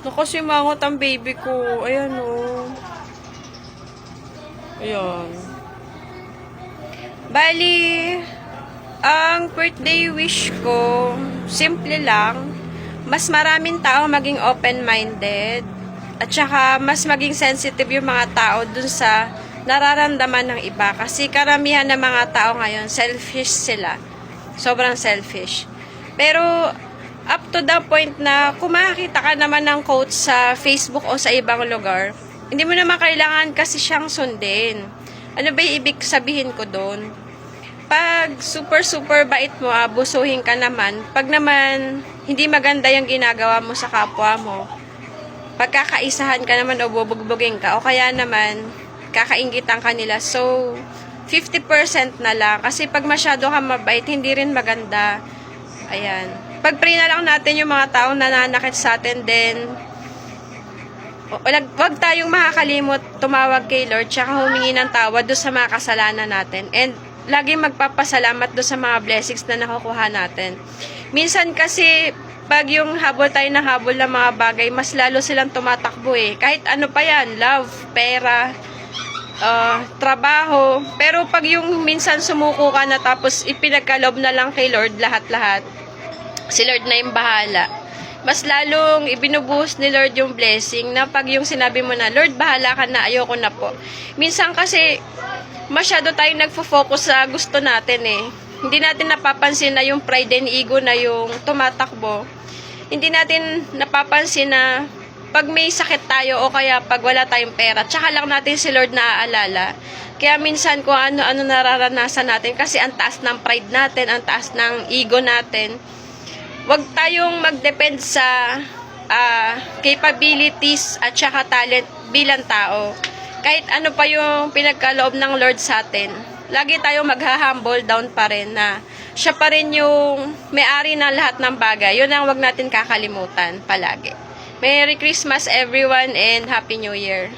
Nakasimangot ang baby ko. Ayan o. Ayan. Bali, ang birthday wish ko, simple lang. Mas maraming tao maging open-minded. At saka, mas maging sensitive yung mga tao dun sa nararamdaman ng iba. Kasi karamihan ng mga tao ngayon, selfish sila. Sobrang selfish. Pero, up to the point na kung makakita ka naman ng quote sa Facebook o sa ibang lugar, hindi mo naman kailangan kasi siyang sundin. Ano ba yung ibig sabihin ko doon? Pag super bait mo, abusuhin ka naman. Pag naman hindi maganda yung ginagawa mo sa kapwa mo, pagkakaisahan ka naman o bubugbugin ka, o kaya naman kakaingitan ka nila. So, 50% na lang. Kasi pag masyado ka mabait, hindi rin maganda. Ayan. Pag-pray na lang natin yung mga taong nananakit sa atin, then wag tayong makakalimot tumawag kay Lord tsaka humingi ng tawad doon sa mga kasalanan natin. And laging magpapasalamat doon sa mga blessings na nakukuha natin. Minsan kasi pag yung habol tayo ng habol ng mga bagay, mas lalo silang tumatakbo eh. Kahit ano pa yan, love, pera, trabaho. Pero pag yung minsan sumuko ka na tapos ipinagkalob na lang kay Lord lahat-lahat, si Lord na yung bahala. Mas lalong ibinubuhos ni Lord yung blessing na pag yung sinabi mo na, Lord, bahala ka na, ayoko na po. Minsan kasi, masyado tayong nagfo-focus sa gusto natin eh. Hindi natin napapansin na yung pride and ego na yung tumatakbo. Hindi natin napapansin na pag may sakit tayo o kaya pag wala tayong pera, tsaka lang natin si Lord naaalala. Kaya minsan kung ano-ano nararanasan natin kasi ang taas ng pride natin, ang taas ng ego natin. Huwag tayong mag-depend sa capabilities at saka talent bilang tao. Kahit ano pa yung pinagkaloob ng Lord sa atin, lagi tayong magha-humble down pa rin na siya pa rin yung may-ari ng lahat ng bagay. Yun ang huwag natin kakalimutan palagi. Merry Christmas everyone and Happy New Year!